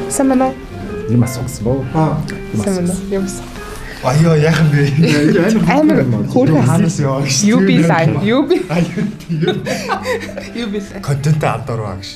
Сайн байна уу? Юм асуусан боо. Сайн байна уу? Юмс. Аяа яах юм бэ? Амар хөөрхөн ханаас яваа гэж. UB live. UB. UB. Контент авдарваа гэж.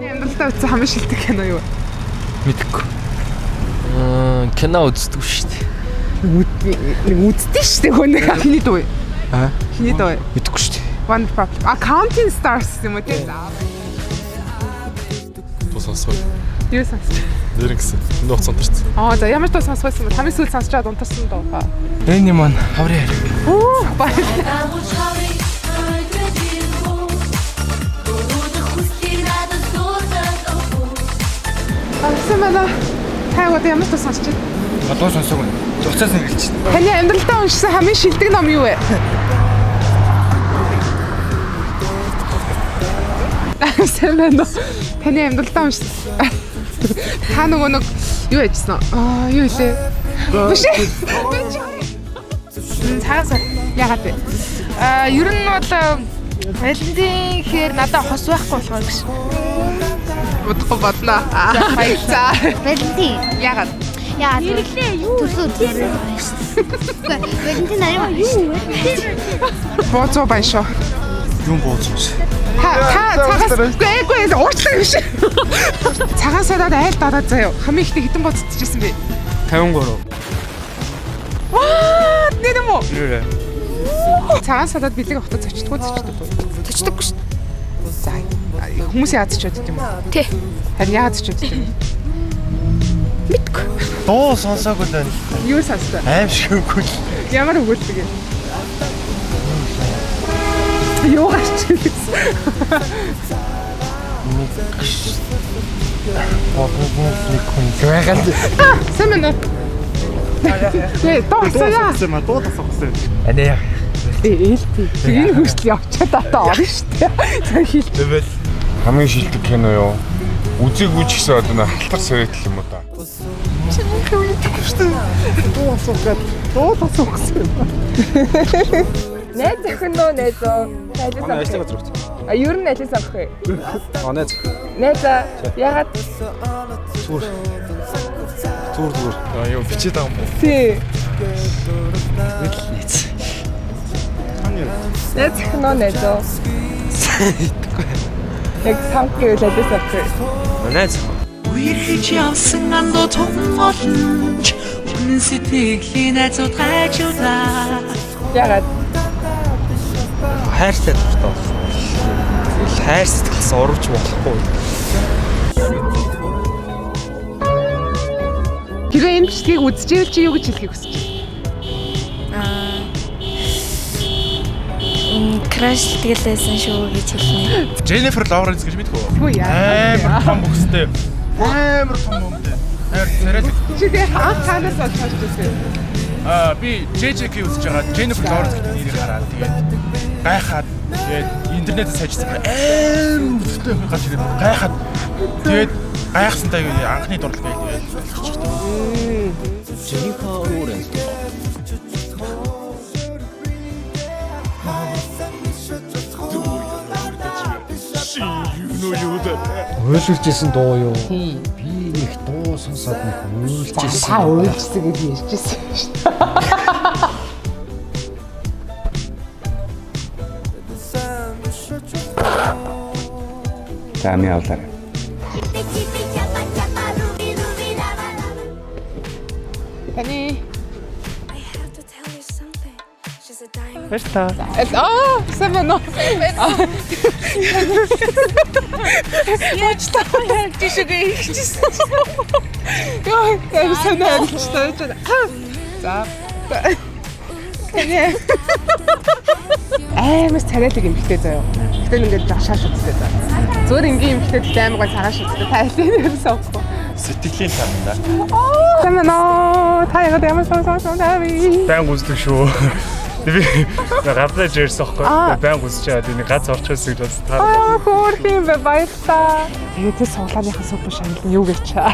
Амьдралдаа үзсэн хамгийн шилдэг кино юу? Мэдгүй. Кино үздэг шүү дээ. Үздэг шүү дээ хүн. Хиний дуу. Хиний дуу. Мэдгүй шүү дээ. One problem. Accounting stars юм уу те? Тус сонсоо. Юу сонсож? Нэр гэсэн. Нууц сонторсон. За ямар дуу сонсох байсан бэ? Хамгийн сүүл сонсож чад унтарсан дуу. Энэ маань хаврын хэрэг. Сайн байна. Тайваад ямар дуу сонсож байна? Дуу сонсоогүй. Зуцаас нь гэлж байна. Таны амьдралдаа уншсан хамгийн шилдэг ном юу вэ? Сайн байна. Таны амьдралдаа уншсан. Та нэг юу яжсан? Юу илээ? Биш. Цаас яагаад вэ? Ер нь бол Валентин хэр надад хос байхгүй болохоор гэж. Бодох бодно. За. Валентин. Яагаад? Яа, нэрлээ юу? Төсөө. Валентин аа юу вэ? Бооцоо байна шүү. Юм бооцоо. Та цагаас гээгүй уучлаа биш. Цагаас садаад айл дараад заяа. Хамгийн ихтэй хитэн боцчихсэн бэ? 53. Нэр юм уу? Нэр. Цагаас садаад билег авахта зочдгоо. Зочдоггүй шүү. За. Хүмүүс яаж ч бодд юм уу? Тий. Харин яаж ч бодд юм. Мэдгүй. Дуу сонсоогүй л байна. Юу сонсдог? Аим шиг үгүй. Ямар өгүүлдэг юм? Юу гарч ирсэн? Сайн байна. Тоосоо. Дуу тасахгүй. Анаа. Ээлтэй. Тэгээ хөрсөл явчаад одоо орно шүү дээ. За хэл. Тэгэл хамгийн шилдэг кино юу? Үзээгүй ч гэсэн одоо халтар сэрэтэл юм уу та. Дуу тасах гэсэн. Найз охин нөө найз оо. манай ажлаа газар өгч. Ер нь ажил сонгох юм. Найз. Найзаа ягаад Зүгээр. Юу бичээд байгаа юм бол. тий. Найз. Найз охин нөө найз оо. Яг самгүй ажил сонгох. Найз. Үерхэж явсан андуу том олонч үнэн сэтгэлийн найзууд гайжуулаа. Ягаад Хайртай дуртай болсон. Хайр сэтгэлс урвж болохгүй. хэрвээ энэ бичлэгийг үзчихвэл чи юу гэж хэлхийг хүсэж байна? Краш тгэлээсэн шүү гэж хэлнэ. Jennifer Lawrence гэж мэдгүй. Юу яа? Амар том бүхстэй. Амар том юмтэй. Хайр сэрэдэг. Чи тэгээ анх танаас болж хаж үзсэн. Би JJK үзэж байгаа. Jennifer Lawrence гэдэг нэрийг хараад тэгээд гайхаад тэгээд интернетээс сайжсан амар бүхтэй гарч ирээд гайхаад тэгээд гайхсантай анхны дурлал байл тэгээд Jennifer Lawrence. Ойлжсэн дуу юу? Би их дуу сонсоод нэг ойлжсэн. Та ойлжсэн гэж ярьжсэн шүү дээ. За ми авлаа. Таны Баярлалаа. сайн байна уу? Яаж та тийшээ хийчихсэн. Яа, сайн байна. За. Амар царайлаг юм ихтэй заяа. Ихтэй ингээд жагшааш үзтээ заа. Зөөр ингийн юм ихтэй амар гой цагааш үзтээ. Та аль нь сонгох. Сэтгэлийн танд. Сайн байна уу? Та ягаад ямар сонсож байна вэ? Баян үздэг шүү. Би гаднаж ирсэн байхгүй. Баян үсч чаад энэ гац орчихсон гэж бас таарсан. Хөөх юм бэ баярлаа. Тэгээд тэр суглааныхаа супер шанал нь юу гэж чаа.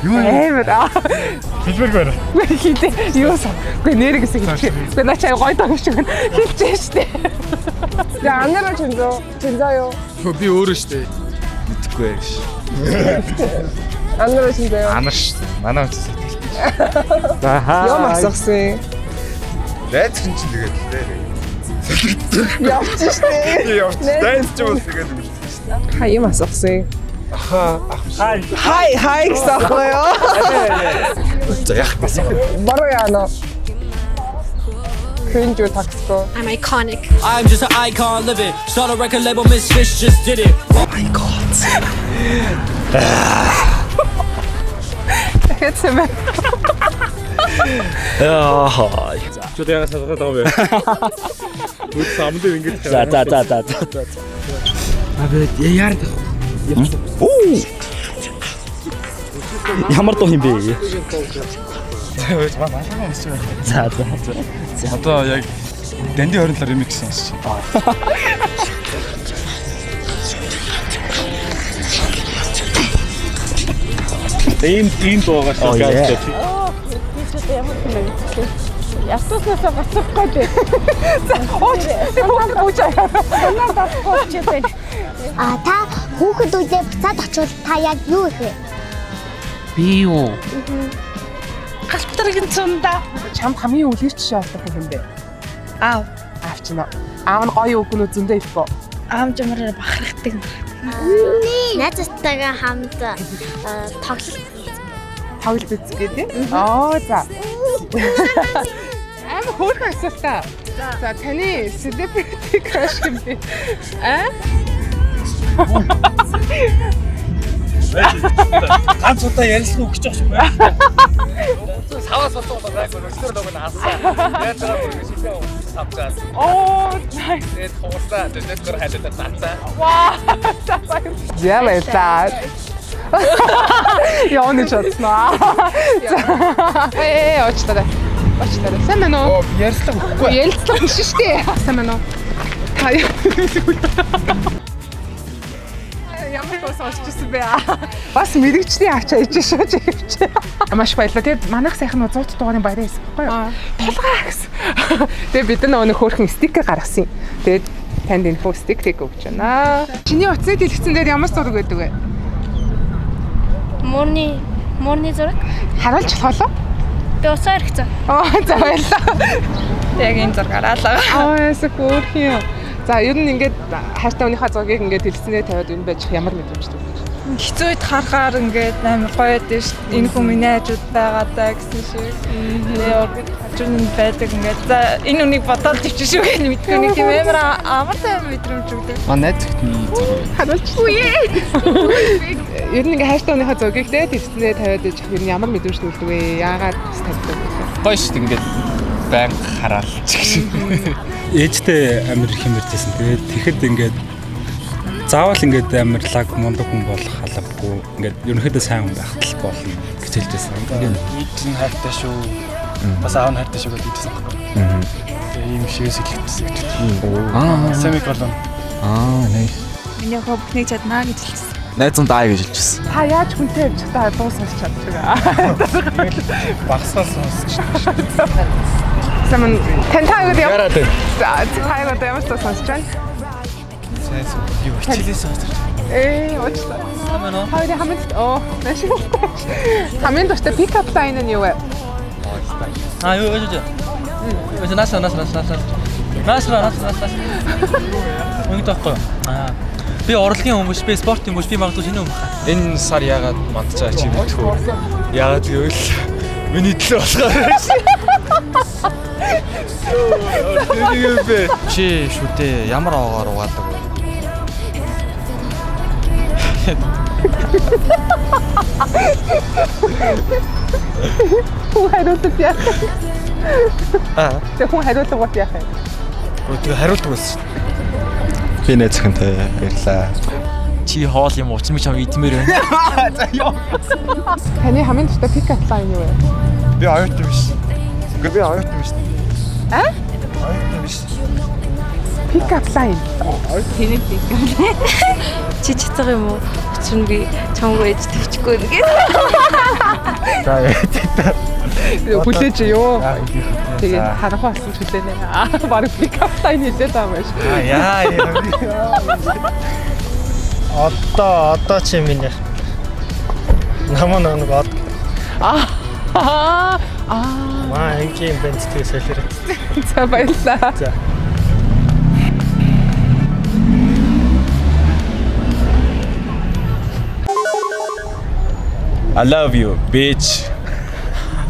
Юу Хэлбэр байна. хийдэ юу сан. Үгүй нэрэг гэсэн хэлчих. Үгүй наа чаа гоё даа шиг хэлчихэж штэ. Я ангараа чэнзаа юу? Би өөрөө штэ. Мэдхгүй гэж. Ангараа чэнзаа юу? Анаш манай үс. Юм асуусан. Найз чинь тэгээд Явчих штэ. Найз ч бол тэгээд Хай юм асуусан. Хай гэсэн аахгүй юу? за яах гэсэн. Баруу яана. Cringe такско. I'm iconic. I'm just an icon living. Start a record label, Miss Fish just did it. Хэцэмэ. Чөт яга сагаад байгаа юм бэ? Үгүй самд ингэж За. Яар. Ямар дуу юм бэ? За. Одоо яг Дэнди хорин талаар ремикс сонсч. Ийм дуугаа шалгаж. Ястууснасаа гацхгүй дээ. Ууч. Та хүүхэд үедээ буцаад очивол та яг юу ихэ? Би юу? Галбтаргийн цунда. Чамд хамгийн үлгэрч шаардах юм бэ? Аав. Аавч нь. Аав нь гоё өгнө зөндөө ихгүй. Аав жамраа бахархдаг. Найзтайгаа хамт Тоглолт үзгээд тий. Оо за. Аав хөөрхөн асуултаа. За таны celebrity crush юм бэ? Ганц удаа ярилцлага өгч байгаа юм байна. Саваас болоо байгаагүй өстөр лог нь хасаа. Яаж байгаа юм бэ? Шилээ савчаас. Оо. Тэгээд хуусаа дэжнэкөр хайлтаа цаацаа. Вау. Ялаа. Яоны чатснаа. Очтаа. Сайн байна уу? Ярилцлага өгөхгүй. Ярилцлага биш шүү дээ. Сайн байна уу? Та ямар тоо сонсчихсан бэ? Бас мэрэгчний авчаа иж шүү чи. Маш баярлалаа. Тэгээд манайх сайхан 100 дугаарын баяраа хийсэн байхгүй юу? Тулгаа гэсэн. Тэгээд бид нэг хөөрхөн стикер гаргасан юм. Тэгээд танд инфо стикерийг өгч байна. Чиний утсыг дэлгэцэн дээр ямар зураг байдаг вэ? Морны зураг. Харуулж болохоо? Би уцаар хэрэгцээ. За баярлалаа. Яг энэ зургаараа л байгаа. Ясаа хөөрхөн. За ер нь ингээд хайртай өнийхөө зургийг ингээд дэлгэцнээ тавиад энэ байж ямар мэдрэмж төрж байна? Хэцүү үед харахаар ингээд амар гоё байдаг шүү дээ. Энэ хүн миний хажууд байгаа даа гэсэн шиг. Тэгээд байдаг ингээд. За энэ үнийг бодоод ичсэн шүү гэж мэдгүй нэг тийм амар амар сайн мэдрэмж өгдөг. Манай зөвхөн зураг. Харуулчихгүй ээ. Ер нь ингээд хайртай өнийхөө зургийг дэлгэцнээ тавиад байж ер нь ямар мэдрэмж төрдөг вэ? Яагаад тавьдаг вэ? Гоё шүү дээ ингээд байн хараалч гэсэн. Ээжтэй амир их хэмэрдсэн. Тэгээд тэгэхэд ингээд заавал ингээд амирлаг мундаг хүн болох халавгүй. Ингээд ерөнхийдөө сайн хүн байх тал болно гэж хэлжсэн. Ээж нь хайртай шүү. Бас аав нь хайртай шүү гэж хэлсэн байна. Тэгээ ийм шивээс хэлчихсэн гэж. Семиколон. Nice. Миний хөө бүхнийг чаднаа гэж хэлсэн. Найз нь даа гэж хэлчихсэн. Та яаж хүнтэй явж та дуу сонсч чаддаг аа? Багсаас сонсч. Саман тантайгод яа. Яраад байна. За тантайгод ямар дуу сонсч байна? Сайн юу хичээлээ сонсч. Уучлаа. Хоёрын хамт маш их. Хамгийн дуртай пикап лайн нь юу вэ? Юу. Наасаа. Үгүй таахгүй. Би урлагийн хүмүүс, би спортын хүмүүс, би магадгүй шинэ хүмүүс. Энэ сар яагаад мандчаа чи мэдхүү. Яагаад гэвэл миний төлөө болохоор. Чи шүтээ ямар аваагаар угаадаг вэ? Хүн хариулт яах вэ? Тэг хүн хариулт яах вэ? Тэгээ хариулдаг байсан. Би нэ зөвхөнтэй баярлаа. Чи хоол юм уу? Чи чам идмээр байна. За ёо. Таны хамгийн дуртай пикап лайн юу вэ? Би оюутан биш. Үгүй би оюутан биш. Оюутан биш. Pick up line. Тэний чи чицэг юм уу? Очрно би чамгүй ээж төвчгүй нэгэ. За яа. Хүлээж юу? Тэгээд За. харанхуй болсон ч хүлээнэ. Бараг pick up line хэлээд байгаа юм байна шүү. Одоо чи миний намаа нэг од. Маа ингийн бэнцтэй сэлэр. За баярлалаа. За. I love you, bitch.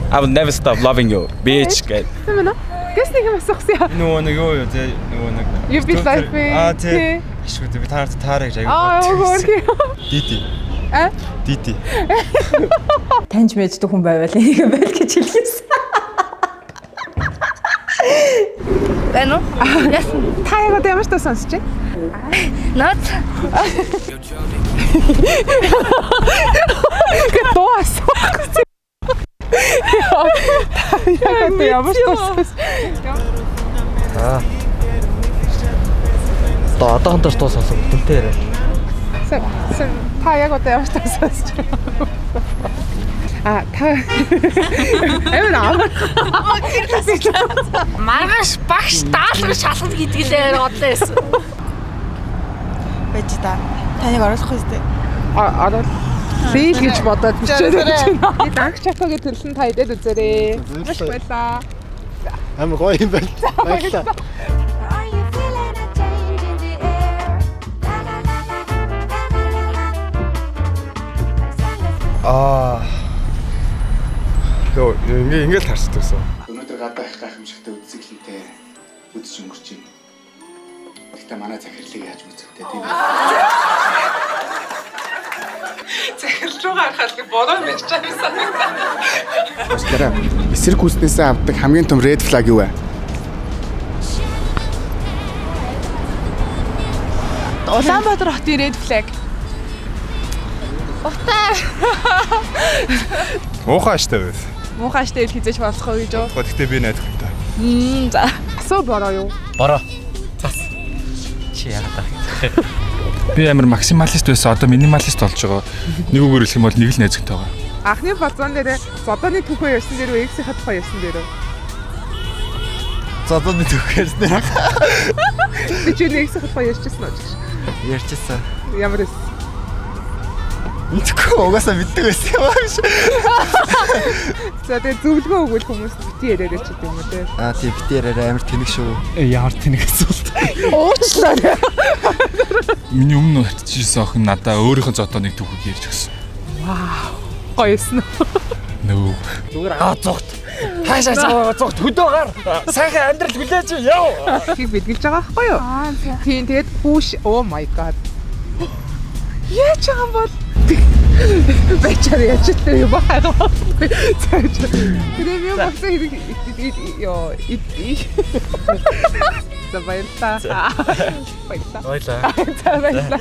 I will never stop loving you, bitch. Гэт. Тэмээ нэ? Гэс нэг юм асуусан яа. Нөгөө нэг юу юу те нөгөө нэг. You be like me. тий. Ашгүй би таарч таарах аяг. Окей. Дити. Дити. Таньж мэддэг хүн байвал энийг байл гэж хэлсэн. Байна уу? Яасан? Та яг одоо ямар ч тоо сонсож байна? Наад. Гэ дуу асуусан. Яг одоо ямар ч тоо сонсож. Одоохондоо тоо сонсох бүтэнтэй яриа. Та яг одоо ямар ч тоо сонсож байна? Та Маргааш багш даалгаж шалгана гэдгэлээр одоо байсан. Байж та. Таныг оруулах үстэй. орол фейл гэж бодоод бичээд байна. Би данх чатагийн төлсөн та идээд үзээрэй. Маш баярлаа. Амар гоё юм байна. Баярлалаа. Йоо ингээл тарчдаг гэсэн. Өнөөдөр гадаа их гайхамшигтай үзэсгэлэнтэй үдшиж өнгөрч байна. Гэхдээ манай захирлыг яаж үзэхтэй тийм үү? Захирал руу гарахад бороо мэдж байгаа санагдаа. Устараа эсрэг хүснээсээ авдаг хамгийн том red flag юу вэ? Улаанбаатар хотын red flag. Уухаа штэ вэ. Муухаштай ил хизэж болохоо гэж юу? Гэхдээ би найдах юм та. За. Асуу бороо юу? Бороо. Цас. Чи яагаад таа. Би амар максималист байсан. Одоо минималист болж байгаа. Нэг үгээр хэлэх юм бол нэг л найзтай байгаа. Анхны базаан дээр зодооны түүхөө ярьсан дээр X-ийн хатхаа ярьсан дээр. Зодооны түүх ярьсан дээр. Би ч X-ийн хатхаа ярьчихсан уу гэж. Ярьчихсан. Ямар эс? Итгэв угаасаа мэддэг байсан юм аа биш. За тэгээ зөвлөгөө өгвөл хүмүүс бити яриараа ч гэдэг юм уу те. Тийм бити яриараа амар тэнэг шүү. Ямар тэнэг асуулт. Уучлаарай. Миний өмнө очижсэн охин надаа өөрийнхөө зодооныг түүхийг ярьж өгсөн. Вау. Гоёсэн. Нөө. Зүгээр зогт. Хаашаа зогт хөдөө гар. Сайхан амьдрал хүлээж яв. Хийг бэлгэлж байгаа байхгүй юу? Тийм тэгээд хүүш oh my god. Яаж байгаа юм бол бачаар яаж ч юм байгаа. Тэгээд би босоо ёо За баярлалаа. Баярлалаа. Баярлалаа. За баярлалаа.